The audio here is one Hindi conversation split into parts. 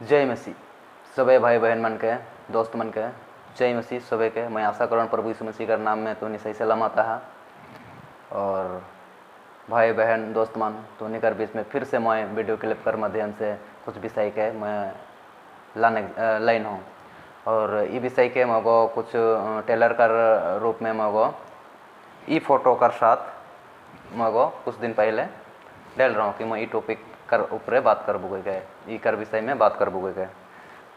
जय मसीह सभी भाई बहन मन के दोस्त मन के जय मसीह सभी के। मैं आशा करूँ प्रभु यीशु मसीह का नाम में तो सही सलामत है। और भाई बहन दोस्त मन तो कर बीच में फिर से मैं वीडियो क्लिप कर माध्यम से कुछ विषय के मैं लाइन हूँ। और ये विषय के मगो कुछ टेलर कर रूप में मगो ई फोटो कर साथ मगो कुछ दिन पहले डाल रहा हूँ कि मैं ई टॉपिक कर ऊपर बात कर बुगे के ई कर विषय में बात कर बुगे के,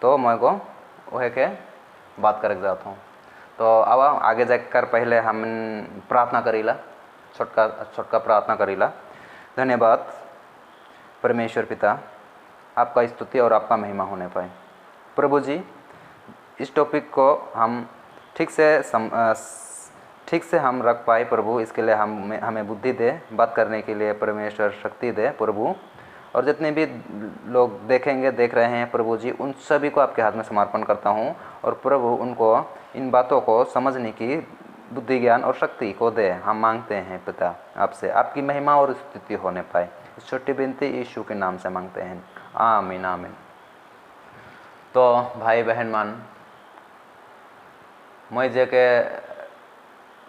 तो मैं को वह के बात कर जाता हूँ। तो अब आगे जाकर पहले हम प्रार्थना करीला, छोटका प्रार्थना करीला। धन्यवाद परमेश्वर पिता, आपका स्तुति और आपका महिमा होने पाए। प्रभु जी, इस टॉपिक को हम ठीक से हम रख पाए प्रभु, इसके लिए हमें बुद्धि दे, बात करने के लिए परमेश्वर शक्ति दे प्रभु। और जितने भी लोग देख रहे हैं प्रभु जी, उन सभी को आपके हाथ में समर्पण करता हूँ। और प्रभु उनको इन बातों को समझने की बुद्धि ज्ञान और शक्ति को दे, हम मांगते हैं पिता आपसे, आपकी महिमा और स्तुति होने पाए। इस छोटी विनती यीशु के नाम से मांगते हैं, आमीन आमीन। तो भाई बहन मान, मैं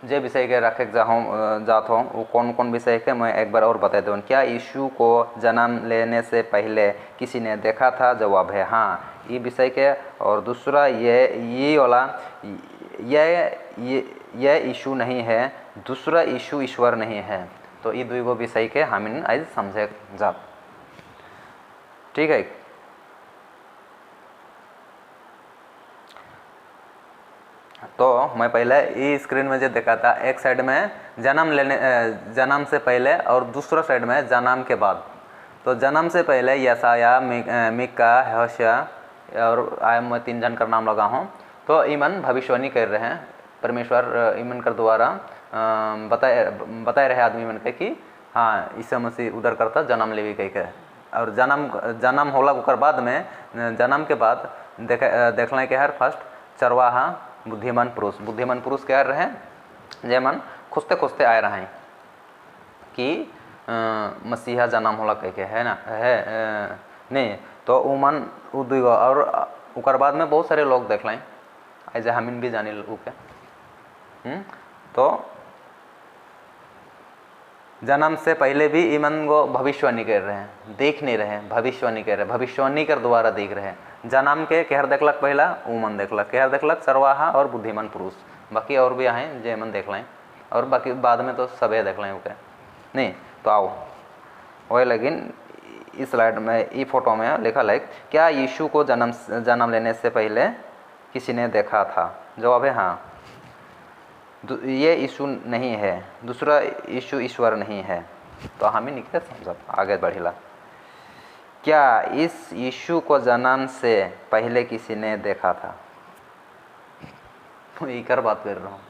जे विषय के रखे जाता हूँ वो कौन कौन विषय के मैं एक बार और बता दूँ। क्या यीशु को जन्म लेने से पहले किसी ने देखा था? जवाब है हाँ, ये विषय के। और दूसरा ये वाला ये यीशु नहीं है, दूसरा यीशु ईश्वर नहीं है। तो ये दुगो विषय के हम आज समझे जा, ठीक है। तो मैं पहले ये स्क्रीन में जो देखा था, एक साइड में जन्म से पहले और दूसरा साइड में जन्म के बाद। तो जन्म से पहले यशाया, मीका, होशिया और मैं 3 जन का नाम लगा हूँ। तो ईमन भविष्यवाणी कर रहे हैं, परमेश्वर ईमन कर द्वारा बताए रहे आदमी मन के कि हाँ ईसा मसीह उधर करता जन्म लेवी कह के। और जन्म होला कर बाद में, जन्म के बाद देख लें कि हर फर्स्ट चरवाहा बुद्धिमान पुरुष कह रहे हैं, जेमन खुजते आए रहे हैं कि मसीहा जन्म होला कह के, है ना, है नहीं। तो उमन उदुगो और उकर बाद में बहुत सारे लोग देख लें, आज हमिन भी जानी के। तो जन्म से पहले भी ईमन को भविष्यवाणी कर रहे हैं, देख नहीं रहे, भविष्यवाणी कर रहे, भविष्यवाणी कर द्वारा देख रहे हैं। जन्म के कहर देखलक पहला, उमन देखलक, कहर देखलक चरवाहा और बुद्धिमान पुरुष, बाकी और भी आए जे मन देख लें, और बाकी बाद में तो सबे देख लें ओके नहीं। तो आओ वही, लेकिन इस स्लाइड में ई फोटो में लिखा है, क्या यीशु को जन्म लेने से पहले किसी ने देखा था? जवाब है हाँ, ये यीशु नहीं है, दूसरा यीशु ईश्वर नहीं है। तो हम ही निकले समझ आगे बढ़िला। क्या इस यीशु को जन्म से पहले किसी ने देखा था? तो यही कर बात कर रहा हूँ,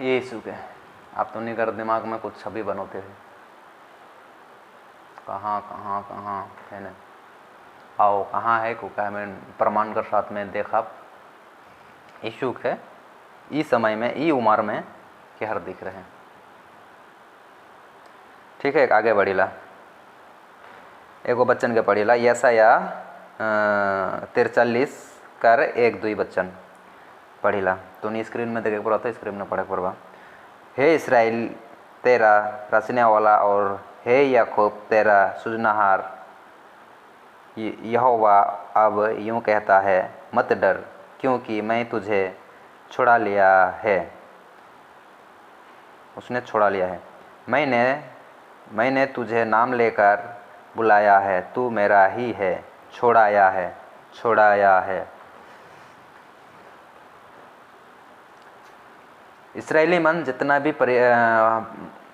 ये यीशु के। आप तो नहीं कर दिमाग में कुछ छवि बनाते हैं, कहाँ है ना, आओ कहाँ है को क्या मैं प्रमाण कर साथ में देखा यीशु के ई समय में, ई उम्र में के हर दिख रहे हैं, ठीक है। आगे बढ़ीला, एगो बच्चन के पढ़ीला, यशाया 43 कर 1-2 बच्चन पढ़ीला। तो नहीं स्क्रीन में देखे पड़ा था, स्क्रीन में पढ़े पड़वा। हे इस्राएल तेरा रचने वाला, और हे याकूब तेरा सृजनहार यहोवा अब यूँ कहता है, मत डर, क्योंकि मैं तुझे छुड़ा लिया है, उसने छुड़ा लिया है। मैंने तुझे नाम लेकर बुलाया है, तू मेरा ही है, छुड़ाया है। इस्राएली मन जितना भी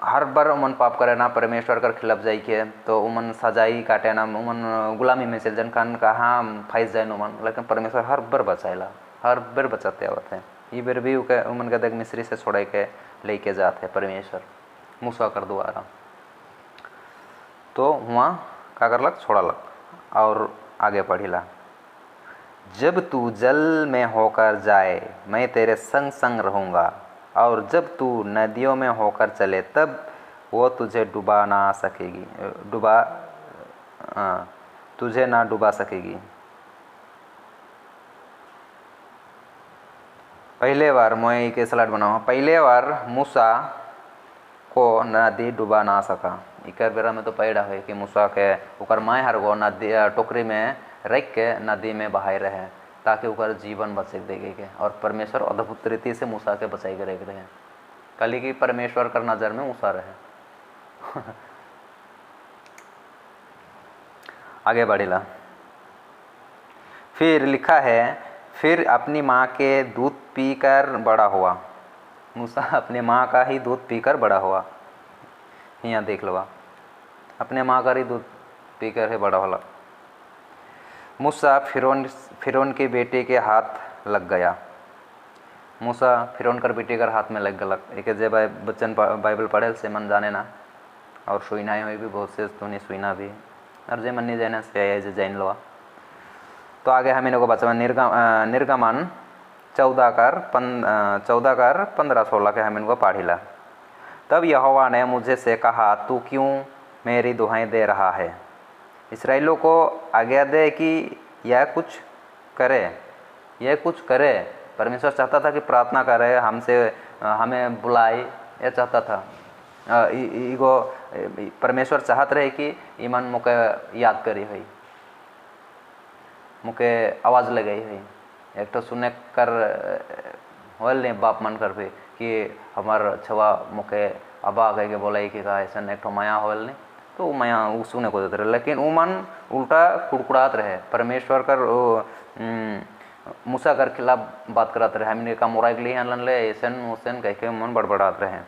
हर बार उमन पाप करे ना, परमेश्वर कर खिलाफ जाई के, तो उमन सजाई काटे ना, उमन गुलामी में चल जन कान कहाँ फंस जाए उमन, लेकिन परमेश्वर हर बार बचाएला, हर बार बचाते आवत है। ये बार भी उमन के देख मिस्री से छोड़ के लेके जाते परमेश्वर मूसा कर द्वारा। तो वहाँ क्या करलक? छोड़लक। और आगे पढ़िला, जब तू जल में होकर जाए मैं तेरे संग संग रहूँगा, और जब तू नदियों में होकर चले तब वो तुझे डुबा तुझे ना डुबा सकेगी। पहले बार मैं एक स्लाइड बनाऊँ, पहले बार मूसा को नदी डुबा ना सका। इकर बेरा में तो पैड़ा है कि मूसा के ओकर माय हर गो नदी टोकरी में रख के नदी में बहाय रहे ताकि ओकर जीवन बचे देगे के। और परमेश्वर अद्भुत रीति से मूसा के बचाई के रहे कली की परमेश्वर कर नज़र में मूसा रहे। आगे बढ़ेला, फिर लिखा है, फिर अपनी माँ के दूध पीकर बड़ा हुआ। मूसा अपने माँ का ही दूध पीकर बड़ा हुआ। यहाँ देख लो, अपने माँ का ही दूध पीकर है बड़ा होला। मूसा फिरौन के बेटे के हाथ लग गया। मूसा फिरौन कर बेटे कर हाथ में लग गलक। एक जे बच्चन बाइबल पढ़े से मन जाने ना, और सुइना हुई भी बहुत से तुनी सुइना भी, और जे मन नहीं जाने से जान लो। तो आगे हम इनको बचा निर्गमन 14 कर 15-16 के हम इनको पढ़िला। तब यहोवा ने मुझे से कहा, तू क्यों मेरी दुहाई दे रहा है? इस्राएलियों को आज्ञा दे कि यह कुछ करे। परमेश्वर चाहता था कि प्रार्थना करे, हमसे हमें बुलाए, यह चाहता था। इगो परमेश्वर चाहत रहे कि ईमान मुके याद करी हुई, मुके आवाज़ लगाई हुई। एक तो सुने कर होल नहीं बाप मन कर भी कि हमार छवा मुके अबा कह के बोला कि ऐसा एक तो माया होल नहीं, तो माया वो सुने को देते रहे। लेकिन वो मन उल्टा कुड़कुड़ात रहे, परमेश्वर कर मूसा कर खिलाफ बात कराते रहे। हमने का मोरा के लिए लन ले ऐसन कह के मन बड़बड़ाते रहे।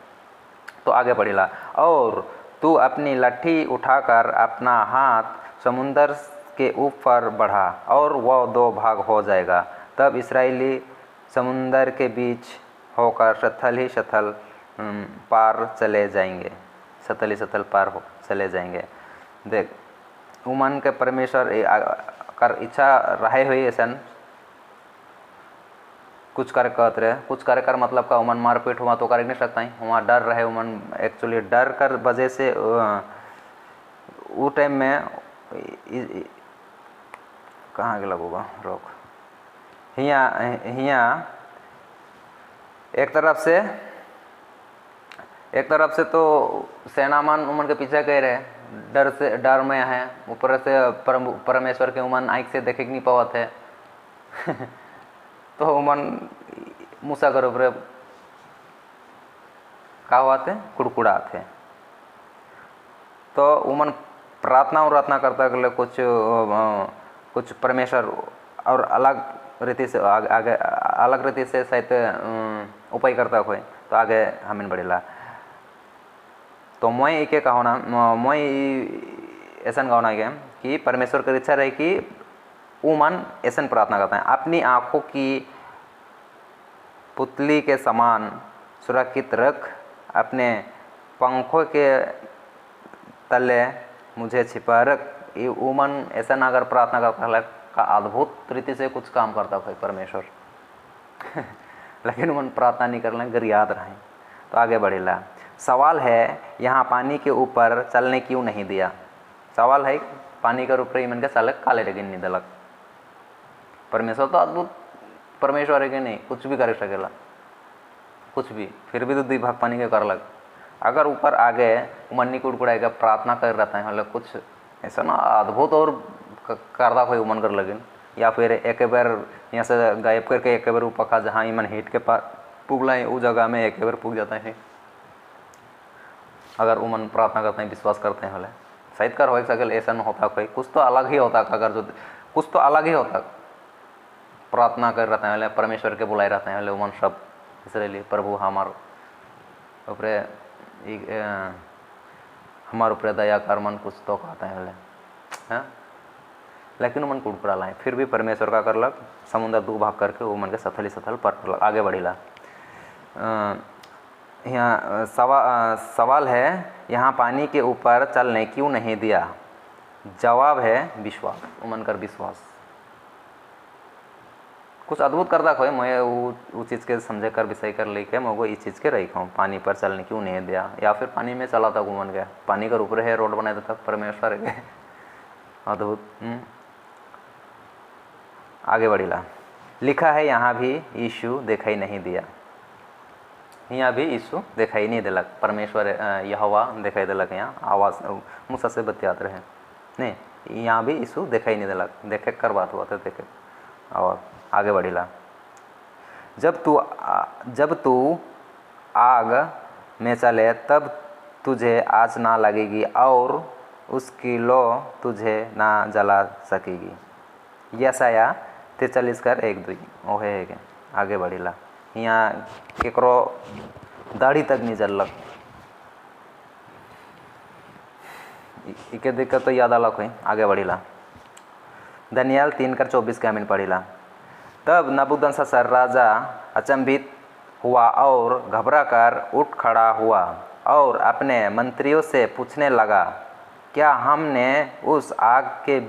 तो आगे बढ़ेला, और तू अपनी लट्ठी उठाकर अपना हाथ समुंदर के ऊपर बढ़ा और वह 2 भाग हो जाएगा। तब इस्राएली समुंदर के बीच होकर शथल ही शथल पार चले जाएंगे। शथल ही शथल पार हो चले जाएंगे। देख उमन के परमेश्वर कर इच्छा रहे हुई ऐसा कुछ कर कहते रहे। कुछ करे कर मतलब का उमन मारपीट हुआ तो कर नहीं सकता ही, वहाँ डर रहे। उमन एक्चुअली डर कर वजह से वो टाइम में कहाँ के लगूगा रोक, हिया एक तरफ से तो सेनामान उमन के पीछे कह रहे, डर में है। ऊपर से परमेश्वर के उमन आँख से देखे नहीं पावत है। तो उमन मूसा कर ऊपर का हुआ थे, कुड़कुड़ा थे। तो उमन प्रार्थना करता के कुछ परमेश्वर और अलग रीति से आगे अलग रीति से शायद उपाय करता कोई। तो आगे हमें बढ़ेला। तो मैं एक कहो ना, मैं ऐसा कहना है कि परमेश्वर की इच्छा रहे कि वो मन ऐसा प्रार्थना करता है, अपनी आँखों की पुतली के समान सुरक्षित रख, अपने पंखों के तले मुझे छिपा रख। ये उमन ऐसा ना अगर प्रार्थना करता है का अद्भुत रीति से कुछ काम करता है परमेश्वर। लेकिन उमन प्रार्थना नहीं कर लें, अगर याद रहें। तो आगे बढ़ेला। सवाल है, यहाँ पानी के ऊपर चलने क्यों नहीं दिया? सवाल है, पानी के ऊपर इमन के चालक काले लगे नहीं दलक। परमेश्वर तो अद्भुत परमेश्वर है कि नहीं, कुछ भी कर सकेला, कुछ भी। फिर भी तो 2 भाग पानी के कर लग। अगर ऊपर आगे उमन कुड़कुड़ाएगा प्रार्थना कर रहता है, मतलब कुछ ऐसा ना अद्भुत और करदा कोई उमन कर लगे, या फिर एक बार यहाँ से गायब करके एक बार पका जहाँ ईमन हिट के पास पुगला है उस जगह में एक बार पुग जाता है। अगर उमन प्रार्थना करते हैं, विश्वास करते हैं, बोले शायद कर हो सके ऐसा न होता कोई, कुछ तो अलग ही होता। अगर जो कुछ तो अलग ही होता, प्रार्थना कर रहते हैं, परमेश्वर के बुलाए रहते हैं उमन सब इसलिए प्रभु हमार ऊपर हमारे ऊपर दया कर मन कुछ तो कहते हैं हैं। लेकिन उमन कुड़कुड़ा लाए, फिर भी परमेश्वर का करलक, समुद्र 2 भाग करके वो मन के सथल सथल पर आगे बढ़ीला। यहाँ सवाल है, यहाँ पानी के ऊपर चलने क्यों नहीं दिया? जवाब है विश्वास, उमन कर विश्वास। कुछ अद्भुत करता खोए, मैं वो चीज़ के समझे कर विषय कर लेके मैं वो इस चीज़ के रही खाऊँ, पानी पर चलने क्यों नहीं दिया? या फिर पानी में चला था घूमन गया, पानी का ऊपर है रोड बनाया था परमेश्वर के। अद्भुत। आगे बढ़िला। लिखा है यहाँ भी यीशु दिखाई नहीं दिया। यहाँ भी यीशु दिखाई नहीं दिलक, परमेश्वर यहोवा दिखाई दिलक। यहाँ आवाज़ मूसा से बतियात रहे नहीं, यहाँ भी यीशु दिखाई नहीं दिलक। देखे कर बात हुआ था, देखे। और आगे बढ़िला। जब तू आग में चले तब तुझे आँच ना लगेगी और उसकी लो तुझे ना जला सकेगी। यशाया 43:1-2 ओहे है के। आगे बढ़िला। यहाँ केकरो दाढ़ी तक नहीं जलक, इके देख तो याद आलक है। आगे बढ़िला। दानियेल 3:24 के हमें पढ़िला। तब नबूकदनेस्सर राजा अचंभित हुआ और घबरा कर उठ खड़ा हुआ और अपने मंत्रियों से पूछने लगा, क्या हमने उस आग के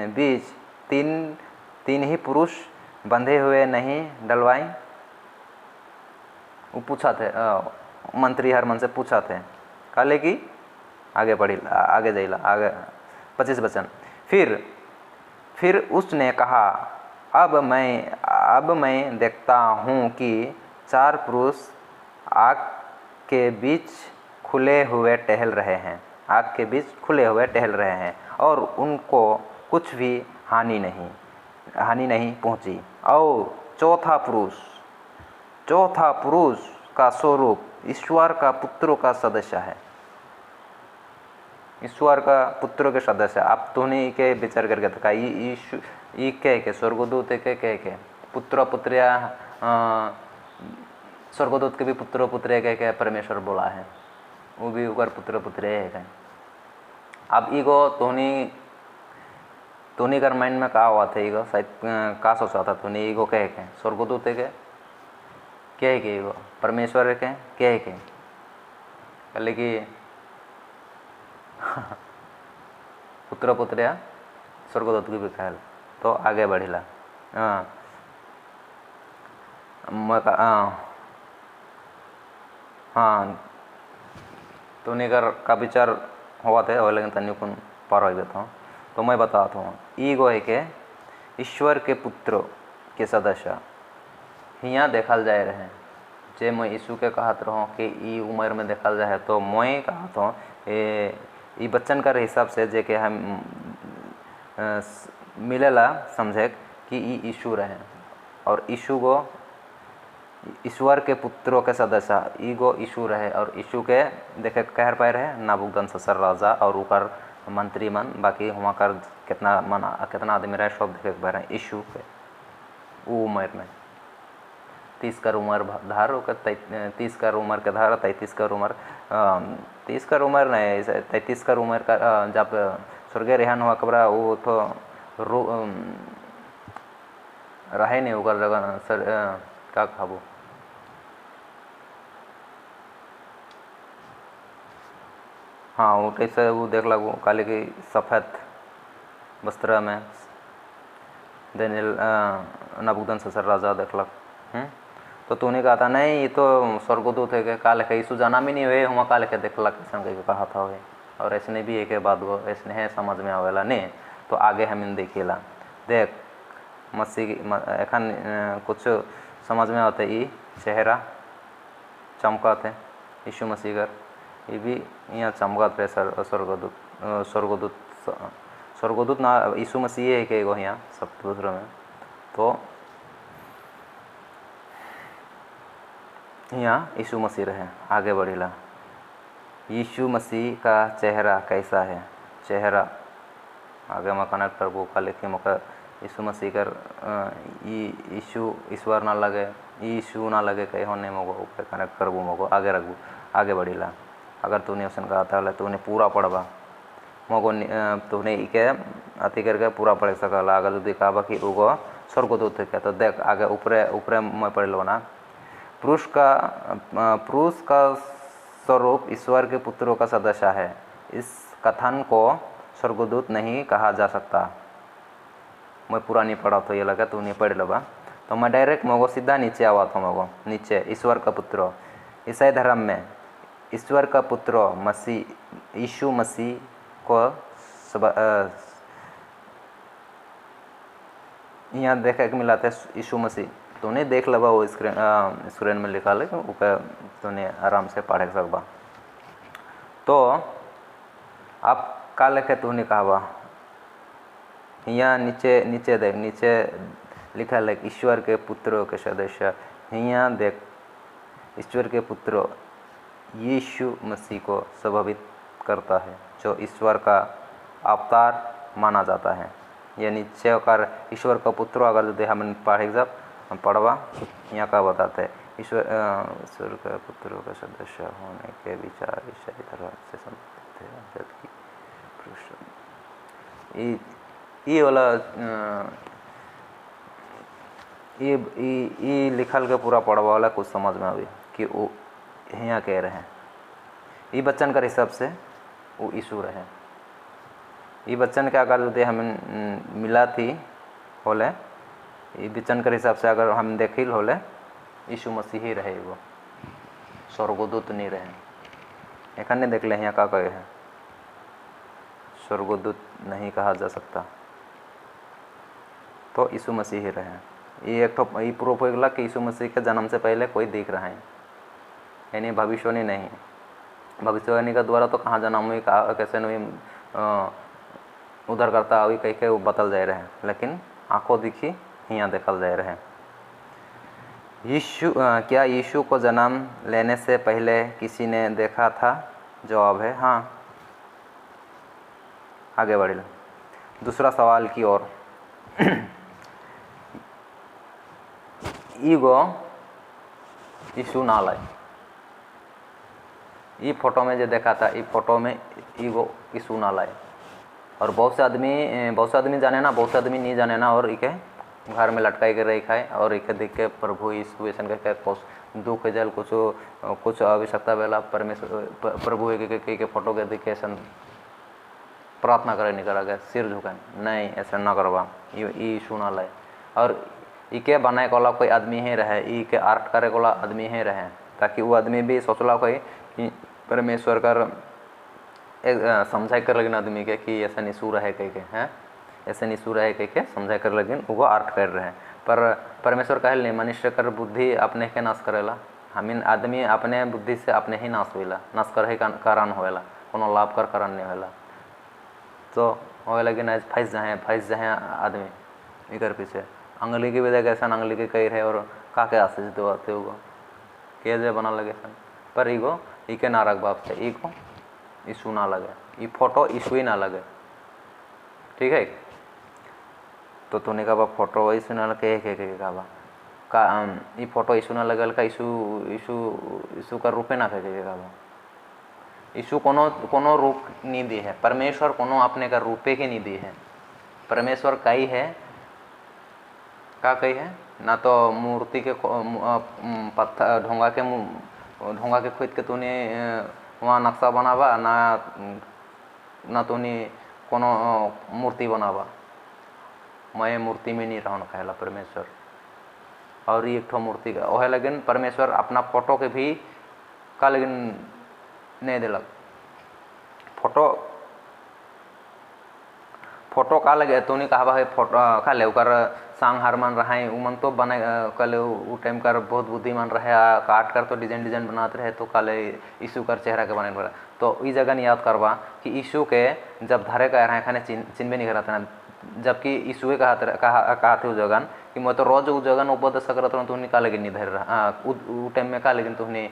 बीच तीन ही पुरुष बंधे हुए नहीं डलवाए? वो पूछा थे, मंत्री हरमन से पूछा थे। काले की आगे बढ़ी, आगे जाइला, आगे 25 वचन। फिर उसने कहा, अब मैं देखता हूँ कि 4 पुरुष आग के बीच खुले हुए टहल रहे हैं। आग के बीच खुले हुए टहल रहे हैं और उनको कुछ भी हानि नहीं पहुँची। और चौथा पुरुष का स्वरूप ईश्वर का पुत्रों का सदस्य है। ईश्वर का पुत्रों के सदस्य। आप तुनी के विचार करके था ये के स्वर्गदूत के पुत्र पुत्रिया, स्वर्गदूत के भी पुत्र पुत्रे के परमेश्वर बोला है, वो भी ऊपर पुत्र पुत्रे है। अब ईगो तोनी कर माइंड में का हुआ था, ईगो शायद का सोचा था तूने, ईगो कह के स्वर्गदूत के क्या है कि ईगो परमेश्वर के क्या है कि कल की पुत्र पुत्रिया स्वर्गदूत की भी कहल। तो आगे बढ़िला। हाँ तूने कर का विचार हुआ थे और लेकिन तन्यू कौन पार हो गया। तो मैं बताता हूँ, ईगो है के ईश्वर के पुत्र के सदस्य यहाँ देखल जाए रहे। जे मैं यीशु के कहत रहूँ कि ई उम्र में देखल जाए, तो मैं कहत हूँ ये बच्चन का हिसाब से जे के हम मिलेला समझे कि ई यीशु रहे और यीशु को ईश्वर के पुत्रों के सदस्य ईगो यीशु रहे। और यीशु के देखे कह पाए रहे नबूकदनेस्सर राजा और ऊपर मंत्री मन, बाकी वहाँ कर कितना आदमी रहे सब देखे पाए रहे यीशु के वो उम्र में। 30 कर उम्र धार, 30 कर उम्र के धार, 33 कर उम्र, 30 कर उम्र नहीं 33 कर उम्र का जब स्वर्गीय रेहान हुआ कबरा वो तो रहे नहीं होकर जगह सर का खाबो। हाँ वो कैसे वो देख लगो काले की सफ़ेद वस्त्र में दानियेल नबूकदनेस्सर राजा देखलक। तो तूने कहा था नहीं ये तो स्वर्गदूत है, काले के यीशु जाना भी नहीं हुए हुआ काले के देखलक ऐसा कहा था हुए। और ऐसने भी एक बात वो ऐसने है समझ में आवेला नहीं। तो आगे हम देखिएला, देख मसीह एखन कुछ समझ में आते ये चेहरा चमकत है यीशु मसीह का, ये भी यहाँ चमकत रहे स्वर्गदूत ना यीशु मसीह है कि एगो यहाँ सब दूसरों में। तो यहाँ यीशु मसीह रहे। आगे बढ़िला। यीशु मसीह का चेहरा कैसा है? चेहरा आगे मकान प्रभु का लिखे मौका यीशु मसीह कर यीशु ईश्वर ना लगे, यीशु ना लगे कहीं होने मगो ऊपर कनेक्ट करबू मगो आगे रखबू। आगे बढ़िला। अगर तूने उसन कहा था तूने पूरा पढ़बा मगो तूने इके अति करके पूरा पढ़ सकला। अगर यदि कहा कि उगो स्वर्गदूत है तो देख आगे ऊपरे मैं पढ़ लो ना। पुरुष का स्वरूप ईश्वर के पुत्रों का सदस्य है। इस कथन को स्वर्गदूत नहीं कहा जा सकता। मैं पूरा नहीं पढ़ा तो ये लगा तू नहीं पढ़ लगा। तो मैं डायरेक्ट मगो सीधा नीचे आवा था मगो नीचे ईश्वर का पुत्र। ईसाई धर्म में ईश्वर का पुत्र मसीह यीशु मसीह को यहाँ देखे के मिला था यीशु मसीह, तूने देख लबा वो स्क्रीन में लिखा है, ऊपर तूने आराम से पढ़ सकबा। तो आप का लिखे तूने कहा यहाँ नीचे नीचे देख, नीचे लिखा है ईश्वर के पुत्रों के सदस्य। यहाँ देख, ईश्वर के पुत्र यीशु मसीह को संभावित करता है, जो ईश्वर का अवतार माना जाता है। ये नीचे कर ईश्वर का पुत्र अगर जो हम पढ़वा यहाँ का बताते हैं, ईश्वर का पुत्रों का सदस्य होने के विचार ईसाई धर्म से संबंधित है, जबकि ये वाला ये लिखल के पूरा पढ़वा वाला कुछ समझ में आवे कि वो यहाँ कह रहे हैं। ये बच्चन का हिसाब से वो यीशु रहे। ये बच्चन के अगर जो हमें मिला थी होले, ये बच्चन के हिसाब से अगर हम देखिल होले, यीशु मसीह ही रहे, वो स्वर्गदूत नहीं रहे। एखन नहीं देख ले यहाँ का कहे है, स्वर्गदूत नहीं कहा जा सकता, तो यीशु मसीह ही रहे। ये एक तो ये प्रूफ हो गया कि यीशु मसीह के जन्म से पहले कोई दिख रहा है, यानी भविष्यवाणी नहीं। भविष्यवाणी के द्वारा तो कहाँ जन्म हुई, कहाँ कैसे नहीं उधर करता हुई कह के वो बतल जा रहे हैं, लेकिन आंखों दिखी यहाँ देखल जा रहे हैं। क्या यीशु को जन्म लेने से पहले किसी ने देखा था? जवाब है हाँ। आगे बढ़े दूसरा सवाल की ओर। ईगो यीशु ना लाए, ये फोटो में जो देखा था, ये फोटो में ईगो यीशु ना लाए। और बहुत से आदमी जाने ना, बहुत से आदमी नहीं जाने ना, और इके घर में लटकाई के रही खाए और इके देख के प्रभु यीशु ऐसा कह के दुख जल कुछ आवश्यकता बेला परमेश्वर प्रभु के फोटो के देख के ऐसा प्रार्थना करे नहीं करा गया, सिर झुकाए नहीं, ऐसा ना करवा, ये यीशु ना लाए। और इके बनाए वाला कोई आदमी ही रहे, इके आर्ट करे वाला आदमी ही रहे, ताकि वो आदमी भी सोचला कोई कि परमेश्वर कर समझाई कर लगिन आदमी के कि ऐसा निशू रहे कह के हैं, ऐसे निशू रहे कह के समझाई कर लगिन, वो आर्ट कर रहे हैं। पर परमेश्वर कहल नहीं, मनुष्य कर बुद्धि अपने के नाश करेला, हमीन आदमी अपने बुद्धि से अपने ही नाश होइला, नाश कर कारण होएला, कोनो लाभ कर कारण नहीं होएला। तो हो लगिन आज फंस जाए आदमी इकर पीछे। अंगली की विदा कैसा अंगली के कही रहे और का के आशीष देवाते होगा के जे बना लगे सन, पर ईगो इके ना रख बाप से, ईगो यीशु ना लगे, ये फोटो यीशु ही ना लगे, ठीक है। तो तूने कहा फोटो यीशु ना लगे कहा का ये फोटो यीशु ना लगल का यीशु का रूपे ना कहा। यीशु कोनो रूप नहीं दी है, परमेश्वर कोनो अपने का रूपे के नहीं दी है। परमेश्वर कई है का कही है ना, तो मूर्ति के पत्थर ढोंगा के खोद के तूने वहाँ नक्शा बनावा ना तूने कोनो मूर्ति बनावा। मैं मूर्ति में नहीं रहना कहला परमेश्वर, और एक ठो मूर्ति का वह, लेकिन परमेश्वर अपना फोटो के भी का लेकिन नहीं दिलक। फोटो का लगे तो नहीं कहा है फोटो का ले कर सांग हारमान रहा है उमन तो बने कल वो टाइम कर बहुत बुद्धिमान रहे, काट कर तो डिजाइन बनाते रहे, तो कल यीशु कर चेहरा के बने पड़ा। तो इस जगह नहीं याद करवा कि यीशु के जब धरे का रहे खाने चिन्ह नहीं कराते ना, जबकि यीशु कहा थे उस जगह कि मैं तो रोज उस जगह उपदेश करता हूँ, तुमने का लेकिन नहीं धर रहा उस टाइम में का, लेकिन तुमने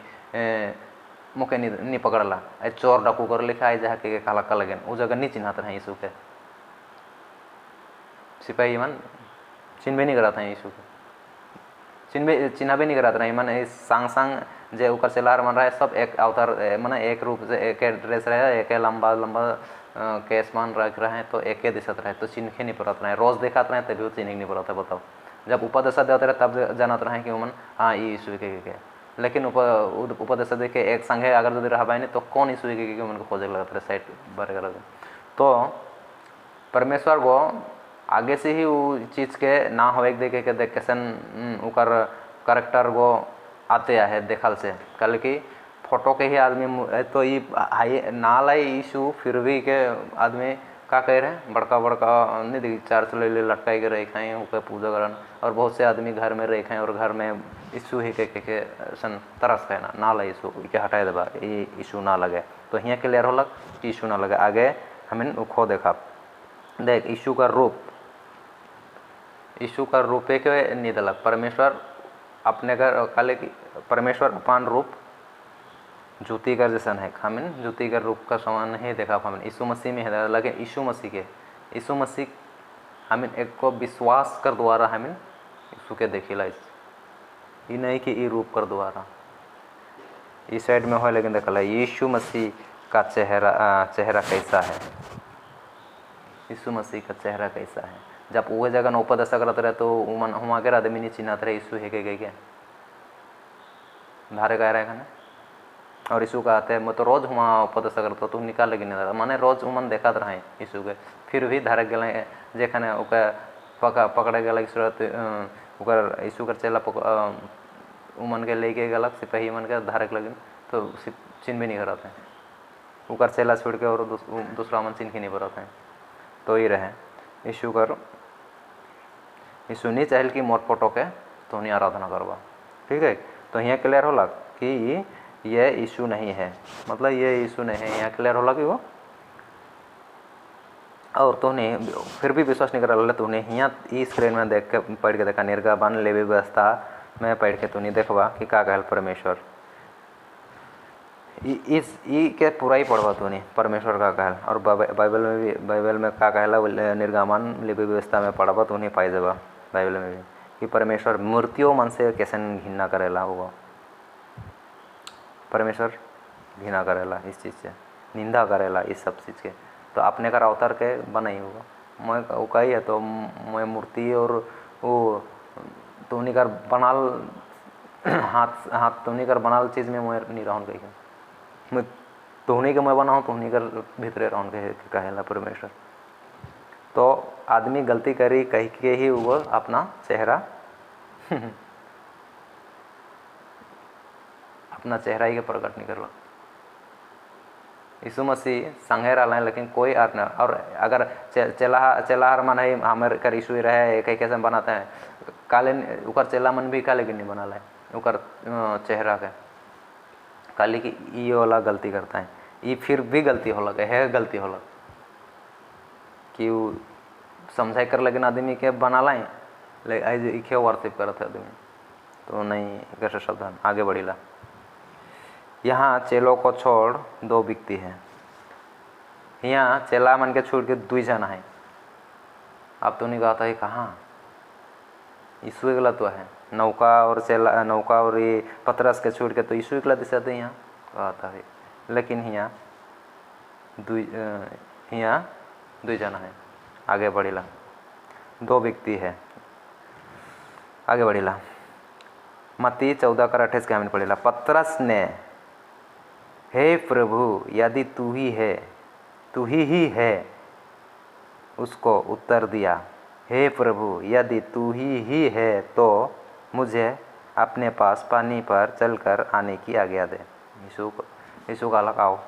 मुखे नहीं पकड़ला, चोर डाकू कर लिखा है जहाँ के काला का लगन उस जगह नहीं चिन्हते रहे यीशु के सिपाही मन चिन्ह भी नहीं कराते हैं यीशु के चिन्ह भी नहीं कराते रहे मन सांग जे ऊपर चलार मन रहे सब एक अवतार मन एक रूप से एक ड्रेस रहे, एक लंबा केस मान रख रहे हैं, तो एक दिशत रहे, तो चिन्ह नहीं पड़ता रहे, रोज दिखाते रहे तभी चिन्ह नहीं पड़ता। बताओ जब उपदेश देते रहे तब जानते रहे कि मन हाँ ये यीशु के, लेकिन उपदेश दे के एक संगे अगर जो रहा नहीं तो कौन यीशु के मन को खोजे लगता रहे साइड बारे कर। तो परमेश्वर को आगे से ही वो चीज़ के ना हो एक देखे के देख कैसन उकर करेक्टर को आते है देखल से, कल की फोटो के ही आदमी तो ये ना लाई यीशु फिर भी के आदमी का कह रहे हैं बड़का बड़का नहीं देखी चार ले लटकाई के रखे हैं ओके पूजा करन, और बहुत से आदमी घर में रखे हैं और घर में यीशु ही के सन तरस कहना ना लगे यीशु के हटाए देबा ये यीशु ना लगे, तो हियाँ क्लियर होलक कि यीशु ना लगे। आगे हमें खो देखा देख यीशु का रूप के नहीं दिलक परमेश्वर अपने घर काले की परमेश्वर अपान रूप ज्योति का जैसन है, हमें ज्योति का रूप का समान नहीं देखा हमें यीशु मसीह में है, लेकिन यीशु मसीह हमें एक को विश्वास कर द्वारा हमें यीशु के देखिला, ये नहीं कि ये रूप कर द्वारा इस साइड में हो, लेकिन देखला यीशु मसीह का चेहरा कैसा है, यीशु मसीह का चेहरा कैसा है। जब वो जगह न उपद ऐसा करते रहे तो हम आगे आदमी नहीं चिन्हते रहे यीशु है के धारे कह रहे हैं और यीशु का आते हैं मैं तो रोज वहाँ उपद ऐसा करता तू निकाल लेकिन नहीं माने रोज उमन देखा रहे यीशु के, फिर भी धारे गए जेखने पकड़े गल यीशु का चेला उमन के लेके गलक सिपाही मन के धारक लगे तो चिन्ह भी नहीं कराते हैं, उकर चेला छोड़ के और दूसरा मन चिन्ह नहीं बनाते हैं। तो ये रहे यीशु नहीं चाहल कि मोर फोटो के तो नहीं आराधना करवा, ठीक है। तो यहाँ क्लियर होला कि ये यीशु नहीं है, मतलब ये यीशु नहीं है, यहाँ क्लियर होला कि वो और तो नहीं फिर भी विश्वास नहीं करा तो नहीं यहाँ इस स्क्रीन में देख के पढ़ के देखा निर्गमन लेवी व्यवस्था में पढ़ के तो नहीं देखवा कि का कहल परमेश्वर इस के पूरा ही पढ़वा तो नहीं परमेश्वर का कहल, और बाइबल में का कहला निर्गमन लेवी व्यवस्था में पढ़वा तो नहीं पाई देवा बाइबल में भी कि परमेश्वर मूर्तियों मन से कैसे घृणा करेला होगा, परमेश्वर घृणा करेला इस चीज़ से, निंदा करेला इस सब चीज़ के, तो अपने का अवतार के बनाई होगा मैं वो कही है तो मैं मूर्ति और वो तुहनी कर बनाल हाथ तुहनी कर बनाल चीज़ में मैं नहीं रहूँ कही मैं तुहनी के मैं बनाऊँ तुहनी कर भीतरे रहूँ कहेला परमेश्वर। तो आदमी गलती करी कह के ही वो अपना चेहरा अपना चेहरा ही के प्रकट नहीं करला। यीशु मसीह संगे रहा लेकिन कोई अर्थ नहीं, और अगर चेला मन है हमारे कर यीशु रहे कई कैसे बनाते हैं काले उकर चेला मन भी काले नहीं बना है उकर चेहरा के काली की ये वाला गलती करता है, ये फिर भी गलती हो लगे है गलती हो लग कि वो समझाई कर लेकिन आदमी के बना लाए लेकिन इखे वर्शिप करते आदमी तो नहीं कैसे सावधान आगे बढ़ीला। यहाँ चेलों को छोड़ दो व्यक्ति हैं, यहाँ चेला मन के छोड़ के 2 जना है। अब तो नहीं कहता है कहाँ यीशु एकला तो है, नौका और ये पतरस के छोड़ के तो यीशु एकला दिखाते यहाँ कहता है, लेकिन यहाँ 2 जना है। आगे बढ़ीला 2 व्यक्ति है, आगे बढ़ीला मत्ती 14:28 के हमें पढ़ीला। पतरस ने हे प्रभु यदि तू ही है उसको उत्तर दिया, हे प्रभु यदि तू ही है तो मुझे अपने पास पानी पर चलकर आने की आज्ञा दे। यीशु का अलग आओ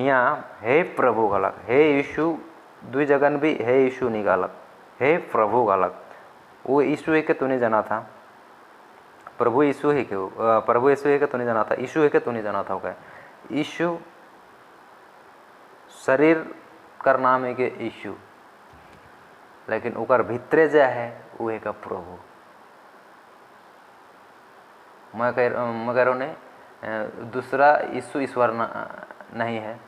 यहाँ हे प्रभु का अलग, हे यीशु 2 जगह भी हे यीशु नहीं का अलग, हे प्रभु का अलग। वो यीशु है कि तूने जाना था, प्रभु यीशु है कि तूने जाना था, यीशु है कि तूने जाना था। क्या यीशु शरीर कर नाम है कि यीशु, लेकिन उकर भीतरे जा है वो है का प्रभु। मैं कह रहा हूँ दूसरा यीशु ईश्वर नहीं है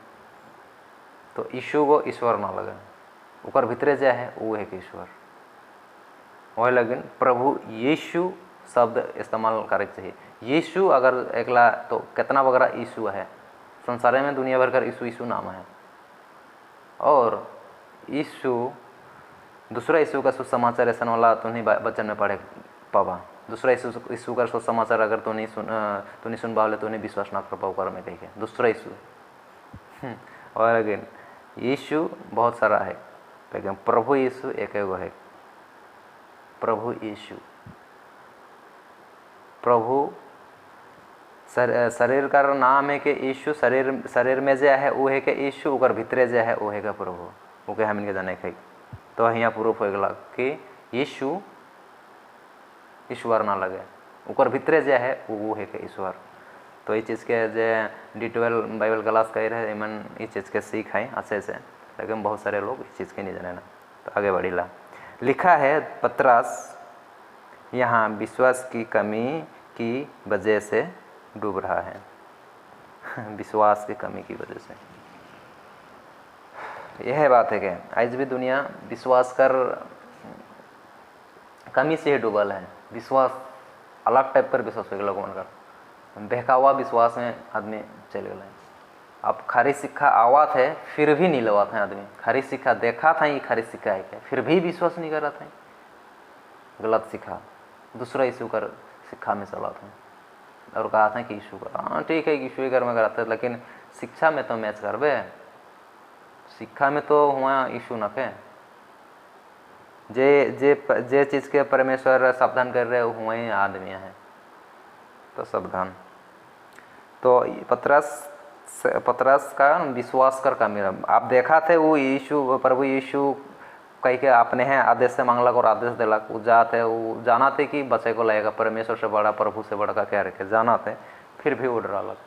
तो यीशु को ईश्वर ना लगे, उकर भीतरे जा है वो है कि ईश्वर वह, लेकिन प्रभु यीशु शब्द इस्तेमाल करे चाहिए। यीशु अगर एकला तो कितना वगैरह यीशु है संसार में दुनिया भर कर यीशु नाम है, और यीशु दूसरा यीशु का सुसमाचार ऐसा वाला तो नहीं बच्चन में पढ़े पावा, दूसरा यीशु का सुसमाचार अगर तो नहीं सुन पाओले तो नहीं विश्वास ना कर पाओ कर में कही के दूसरा यीशु और लेकिन यीशु बहुत सारा है, लेकिन प्रभु यीशु एक है। प्रभु यीशु प्रभु शरीर का नाम है कि यीशु शरीर में जो है वो है कि यीशु उकर भीतरे जो है वो है का प्रभु। ओके हम इनके जाने खाई तो यहाँ प्रूफ हो गला कि यीशु ईश्वर ना लगे ओकर भितरे जे है वो है के ईश्वर। तो ये चीज़ के जे D12 बाइबल क्लास कह रहे इमन ये चीज़ के सीख है अच्छे से, लेकिन बहुत सारे लोग इस चीज़ के नहीं जाने ना। तो आगे बढ़ीला लिखा है पतरस यहाँ विश्वास की कमी की वजह से डूब रहा है विश्वास की कमी की वजह से। यह बात है कि आज भी दुनिया विश्वास कर कमी से ही डूबल है। विश्वास अलग टाइप पर विश्वास हो गया कर बहकावा विश्वास में आदमी चल गए। अब खारी सिक्का आवा थे फिर भी नहीं लवा था आदमी, खारी सिक्का देखा था ये खारी सिक्का है क्या फिर भी विश्वास नहीं कर रहा था, गलत सिक्का दूसरा यीशु कर सिक्का में चला था और कहा था कि यीशु कर हाँ ठीक है यीशु कर में कराते, लेकिन शिक्षा में तो मैच कर बे, शिक्षा में तो हुआ यीशु न के जे चीज़ के परमेश्वर सावधान कर रहे हुए ही आदमी है तो सावधान। तो पतरस का विश्वास कर कमी आप देखा थे वो यीशु प्रभु यीशु कह के अपने हैं आदेश से मांगलक और आदेश दिलक वो जाते वो जाना थे कि बच्चे को लगेगा परमेश्वर से बड़ा प्रभु से बड़ा का क्या रखे जाना थे, फिर भी वो डरालक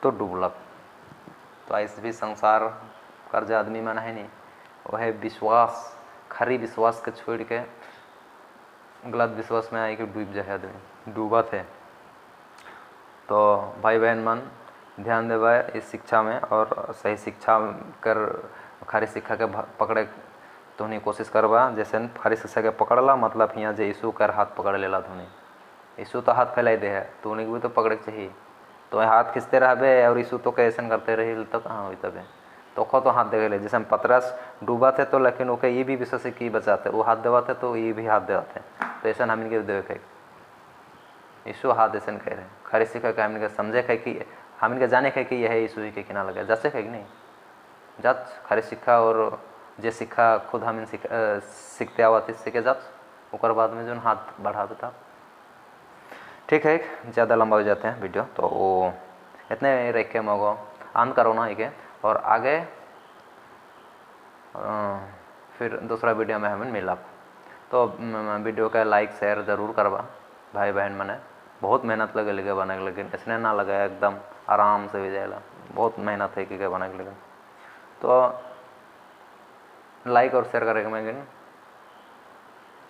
तो डूबलक। तो ऐसे भी संसार कर्ज आदमी में है नहीं, वह विश्वास खरी विश्वास के छोड़ के गलत विश्वास में आए कि डूब जाए आदमी डूबा थे। तो भाई बहन मन ध्यान देवा इस शिक्षा में और सही शिक्षा कर खारी शिक्षा के पकड़े तो नहीं कोशिश करवा। जैसे खारी शिक्षा के पकड़ला मतलब यहाँ जे यीशु कर हाथ पकड़ लेला धोनी यीशु तो हाथ फैलाई दे है तो उन्हें भी तो पकड़े चाहिए। तो हाथ खींचते रहबे और यीशु तो कैसे करते रही तो कहाँ हुई तबे तो हाथ दे ले। जैसे हम पतरस डूबा थे तो लेकिन ओके ये भी विश्वास की बचाते वो हाथ देवाते तो ये भी हाथ देवाते तो ऐसा हम इनके देवे यीशु हाथ ऐसे कह रहे खरी सीख के हम इनके समझे है कि हम इनके जाने है कि यह यीशु ही के किना लगे जैसे है कि नहीं जात खरी सीखा और जे सीखा खुद हम इन सीखते आवाते सीखे जात ओकर बाद में जो हाथ बढ़ा देता। ठीक है ज़्यादा लंबा हो जाते हैं वीडियो तो वो इतने रख के मगो ऑन करो ना ही के और आगे फिर दूसरा वीडियो में हमें मिला। तो वीडियो का लाइक शेयर ज़रूर करवा भाई बहन मने बहुत मेहनत लगे बने के लेकिन इसने ना लगा एकदम आराम से भी जाएगा बहुत मेहनत है कि बने के लेकिन तो लाइक और शेयर करेगा मैं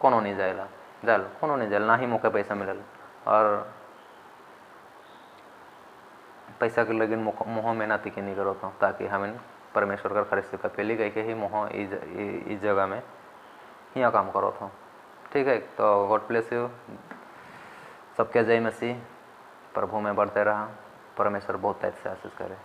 कोनो नहीं जाएगा कोनो नहीं जाए ना ही मौके पैसा मिले और पैसा के लेकिन मोह मेहनत के नहीं करो था ताकि हम परमेश्वर का खरीद सका पहली गई के ही मोह इस जगह में यहाँ काम करो था। ठीक है तो गॉड ब्लेस यू सबके जय मसीह प्रभु में बढ़ते रहा परमेश्वर बहुत तेज से आशीष करे।